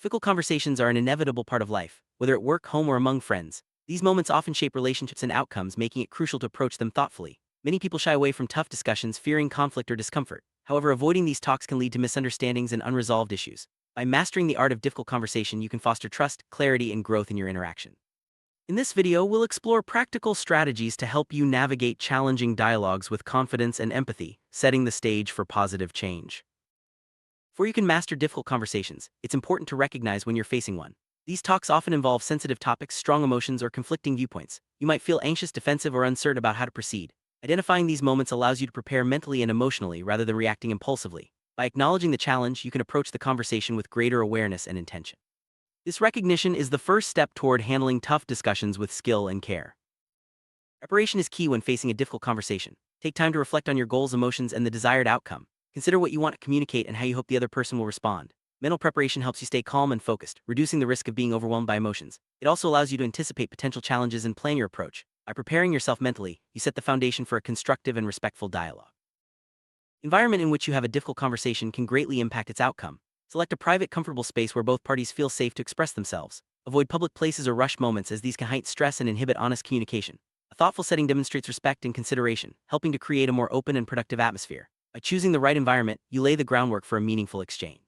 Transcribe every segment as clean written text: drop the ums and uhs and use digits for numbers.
Difficult conversations are an inevitable part of life, whether at work, home, or among friends. These moments often shape relationships and outcomes, making it crucial to approach them thoughtfully. Many people shy away from tough discussions, fearing conflict or discomfort. However, avoiding these talks can lead to misunderstandings and unresolved issues. By mastering the art of difficult conversation, you can foster trust, clarity, and growth in your interaction. In this video, we'll explore practical strategies to help you navigate challenging dialogues with confidence and empathy, setting the stage for positive change. Before you can master difficult conversations, it's important to recognize when you're facing one. These talks often involve sensitive topics, strong emotions, or conflicting viewpoints. You might feel anxious, defensive, or uncertain about how to proceed. Identifying these moments allows you to prepare mentally and emotionally rather than reacting impulsively. By acknowledging the challenge, you can approach the conversation with greater awareness and intention. This recognition is the first step toward handling tough discussions with skill and care. Preparation is key when facing a difficult conversation. Take time to reflect on your goals, emotions, and the desired outcome. Consider what you want to communicate and how you hope the other person will respond. Mental preparation helps you stay calm and focused, reducing the risk of being overwhelmed by emotions. It also allows you to anticipate potential challenges and plan your approach. By preparing yourself mentally, you set the foundation for a constructive and respectful dialogue. The environment in which you have a difficult conversation can greatly impact its outcome. Select a private, comfortable space where both parties feel safe to express themselves. Avoid public places or rushed moments, as these can heighten stress and inhibit honest communication. A thoughtful setting demonstrates respect and consideration, helping to create a more open and productive atmosphere. By choosing the right environment, you lay the groundwork for a meaningful exchange.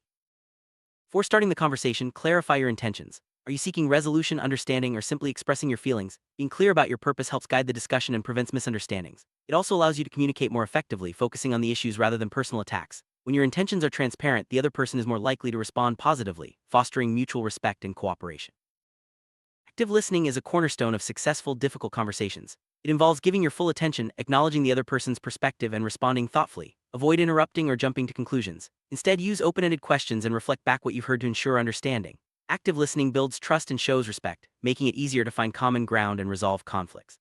Before starting the conversation, clarify your intentions. Are you seeking resolution, understanding, or simply expressing your feelings? Being clear about your purpose helps guide the discussion and prevents misunderstandings. It also allows you to communicate more effectively, focusing on the issues rather than personal attacks. When your intentions are transparent, the other person is more likely to respond positively, fostering mutual respect and cooperation. Active listening is a cornerstone of successful, difficult conversations. It involves giving your full attention, acknowledging the other person's perspective, and responding thoughtfully. Avoid interrupting or jumping to conclusions. Instead, use open-ended questions and reflect back what you've heard to ensure understanding. Active listening builds trust and shows respect, making it easier to find common ground and resolve conflicts.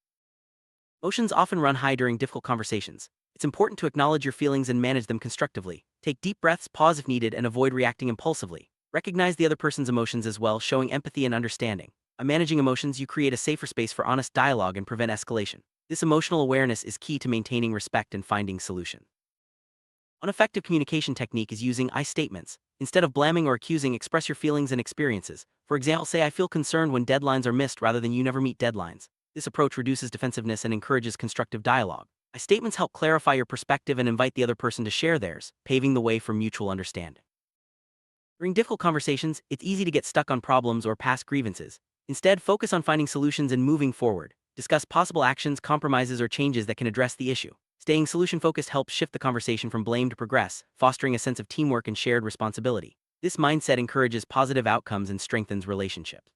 Emotions often run high during difficult conversations. It's important to acknowledge your feelings and manage them constructively. Take deep breaths, pause if needed, and avoid reacting impulsively. Recognize the other person's emotions as well, showing empathy and understanding. By managing emotions, you create a safer space for honest dialogue and prevent escalation. This emotional awareness is key to maintaining respect and finding solutions. One effective communication technique is using I statements. Instead of blaming or accusing, express your feelings and experiences. For example, say, "I feel concerned when deadlines are missed," rather than "you never meet deadlines." This approach reduces defensiveness and encourages constructive dialogue. I statements help clarify your perspective and invite the other person to share theirs, paving the way for mutual understanding. During difficult conversations, it's easy to get stuck on problems or past grievances. Instead, focus on finding solutions and moving forward. Discuss possible actions, compromises, or changes that can address the issue. Staying solution-focused helps shift the conversation from blame to progress, fostering a sense of teamwork and shared responsibility. This mindset encourages positive outcomes and strengthens relationships.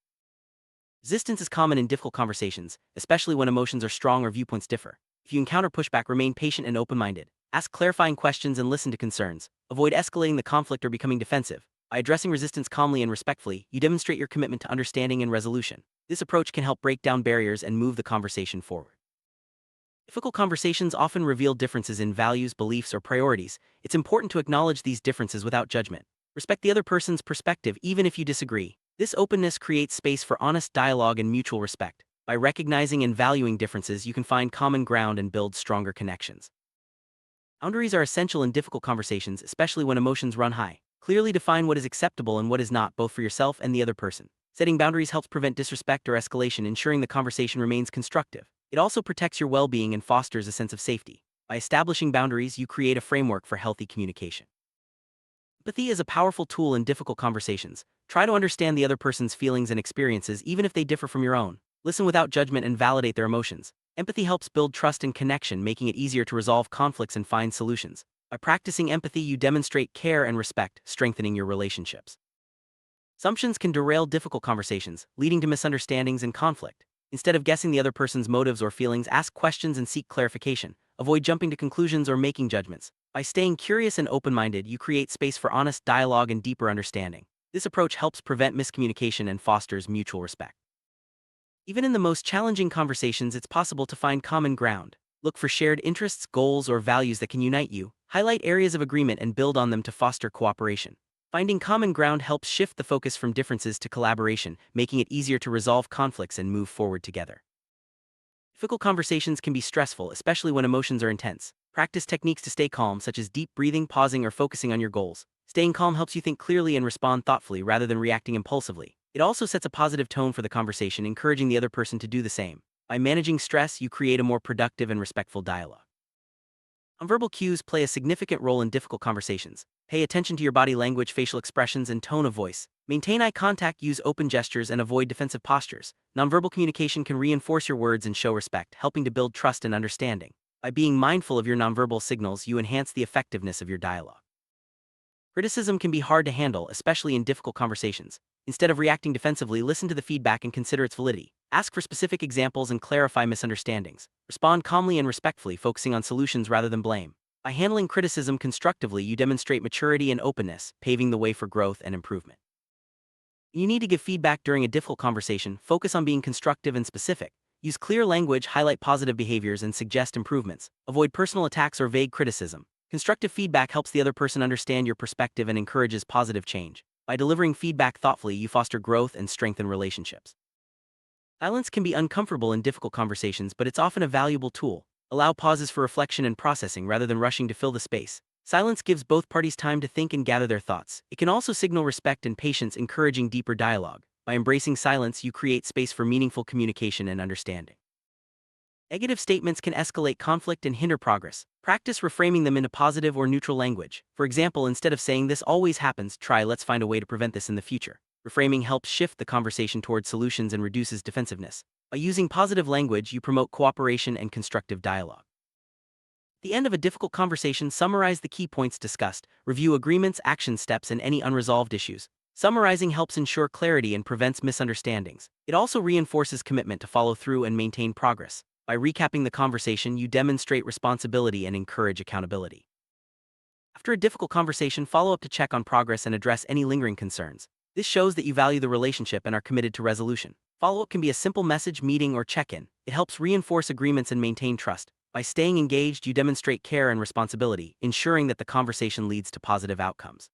Resistance is common in difficult conversations, especially when emotions are strong or viewpoints differ. If you encounter pushback, remain patient and open-minded. Ask clarifying questions and listen to concerns. Avoid escalating the conflict or becoming defensive. By addressing resistance calmly and respectfully, you demonstrate your commitment to understanding and resolution. This approach can help break down barriers and move the conversation forward. Difficult conversations often reveal differences in values, beliefs, or priorities. It's important to acknowledge these differences without judgment. Respect the other person's perspective even if you disagree. This openness creates space for honest dialogue and mutual respect. By recognizing and valuing differences, you can find common ground and build stronger connections. Boundaries are essential in difficult conversations, especially when emotions run high. Clearly define what is acceptable and what is not, both for yourself and the other person. Setting boundaries helps prevent disrespect or escalation, ensuring the conversation remains constructive. It also protects your well-being and fosters a sense of safety. By establishing boundaries, you create a framework for healthy communication. Empathy is a powerful tool in difficult conversations. Try to understand the other person's feelings and experiences, even if they differ from your own. Listen without judgment and validate their emotions. Empathy helps build trust and connection, making it easier to resolve conflicts and find solutions. By practicing empathy, you demonstrate care and respect, strengthening your relationships. Assumptions can derail difficult conversations, leading to misunderstandings and conflict. Instead of guessing the other person's motives or feelings, ask questions and seek clarification. Avoid jumping to conclusions or making judgments. By staying curious and open-minded, you create space for honest dialogue and deeper understanding. This approach helps prevent miscommunication and fosters mutual respect. Even in the most challenging conversations, it's possible to find common ground. Look for shared interests, goals, or values that can unite you. Highlight areas of agreement and build on them to foster cooperation. Finding common ground helps shift the focus from differences to collaboration, making it easier to resolve conflicts and move forward together. Difficult conversations can be stressful, especially when emotions are intense. Practice techniques to stay calm, such as deep breathing, pausing, or focusing on your goals. Staying calm helps you think clearly and respond thoughtfully rather than reacting impulsively. It also sets a positive tone for the conversation, encouraging the other person to do the same. By managing stress, you create a more productive and respectful dialogue. Nonverbal cues play a significant role in difficult conversations. Pay attention to your body language, facial expressions, and tone of voice. Maintain eye contact, use open gestures, and avoid defensive postures. Nonverbal communication can reinforce your words and show respect, helping to build trust and understanding. By being mindful of your nonverbal signals, you enhance the effectiveness of your dialogue. Criticism can be hard to handle, especially in difficult conversations. Instead of reacting defensively, listen to the feedback and consider its validity. Ask for specific examples and clarify misunderstandings. Respond calmly and respectfully, focusing on solutions rather than blame. By handling criticism constructively, you demonstrate maturity and openness, paving the way for growth and improvement. You need to give feedback during a difficult conversation. Focus on being constructive and specific. Use clear language, highlight positive behaviors, and suggest improvements. Avoid personal attacks or vague criticism. Constructive feedback helps the other person understand your perspective and encourages positive change. By delivering feedback thoughtfully, you foster growth and strengthen relationships. Silence can be uncomfortable in difficult conversations, but it's often a valuable tool. Allow pauses for reflection and processing rather than rushing to fill the space. Silence gives both parties time to think and gather their thoughts. It can also signal respect and patience, encouraging deeper dialogue. By embracing silence, you create space for meaningful communication and understanding. Negative statements can escalate conflict and hinder progress. Practice reframing them into positive or neutral language. For example, instead of saying "this always happens," try "let's find a way to prevent this in the future." Reframing helps shift the conversation towards solutions and reduces defensiveness. By using positive language, you promote cooperation and constructive dialogue. At the end of a difficult conversation, summarize the key points discussed. Review agreements, action steps, and any unresolved issues. Summarizing helps ensure clarity and prevents misunderstandings. It also reinforces commitment to follow through and maintain progress. By recapping the conversation, you demonstrate responsibility and encourage accountability. After a difficult conversation, follow up to check on progress and address any lingering concerns. This shows that you value the relationship and are committed to resolution. Follow-up can be a simple message, meeting, or check-in. It helps reinforce agreements and maintain trust. By staying engaged, you demonstrate care and responsibility, ensuring that the conversation leads to positive outcomes.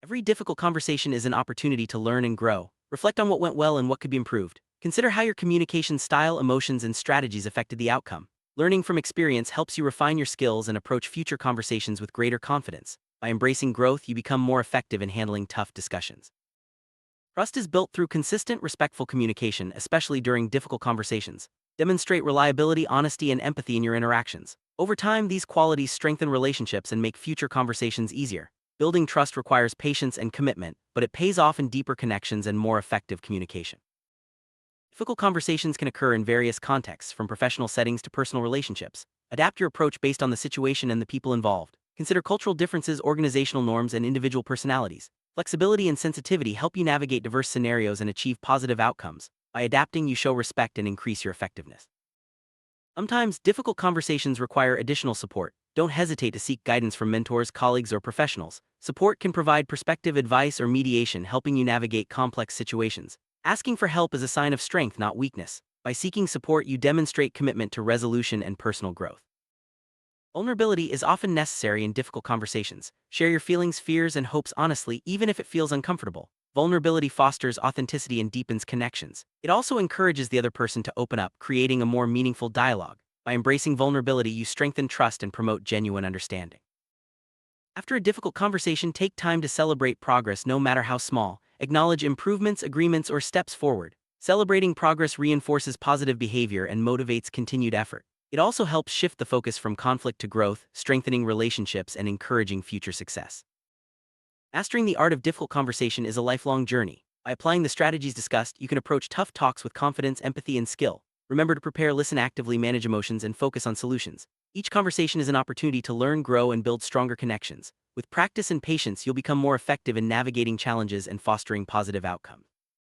Every difficult conversation is an opportunity to learn and grow. Reflect on what went well and what could be improved. Consider how your communication style, emotions, and strategies affected the outcome. Learning from experience helps you refine your skills and approach future conversations with greater confidence. By embracing growth, you become more effective in handling tough discussions. Trust is built through consistent, respectful communication, especially during difficult conversations. Demonstrate reliability, honesty, and empathy in your interactions. Over time, these qualities strengthen relationships and make future conversations easier. Building trust requires patience and commitment, but it pays off in deeper connections and more effective communication. Difficult conversations can occur in various contexts, from professional settings to personal relationships. Adapt your approach based on the situation and the people involved. Consider cultural differences, organizational norms, and individual personalities. Flexibility and sensitivity help you navigate diverse scenarios and achieve positive outcomes. By adapting, you show respect and increase your effectiveness. Sometimes, difficult conversations require additional support. Don't hesitate to seek guidance from mentors, colleagues, or professionals. Support can provide perspective, advice, or mediation, helping you navigate complex situations. Asking for help is a sign of strength, not weakness. By seeking support, you demonstrate commitment to resolution and personal growth. Vulnerability is often necessary in difficult conversations. Share your feelings, fears, and hopes honestly, even if it feels uncomfortable. Vulnerability fosters authenticity and deepens connections. It also encourages the other person to open up, creating a more meaningful dialogue. By embracing vulnerability, you strengthen trust and promote genuine understanding. After a difficult conversation, take time to celebrate progress, no matter how small. Acknowledge improvements, agreements, or steps forward. Celebrating progress reinforces positive behavior and motivates continued effort. It also helps shift the focus from conflict to growth, strengthening relationships and encouraging future success. Mastering the art of difficult conversation is a lifelong journey. By applying the strategies discussed, you can approach tough talks with confidence, empathy, and skill. Remember to prepare, listen actively, manage emotions, and focus on solutions. Each conversation is an opportunity to learn, grow, and build stronger connections. With practice and patience, you'll become more effective in navigating challenges and fostering positive outcomes.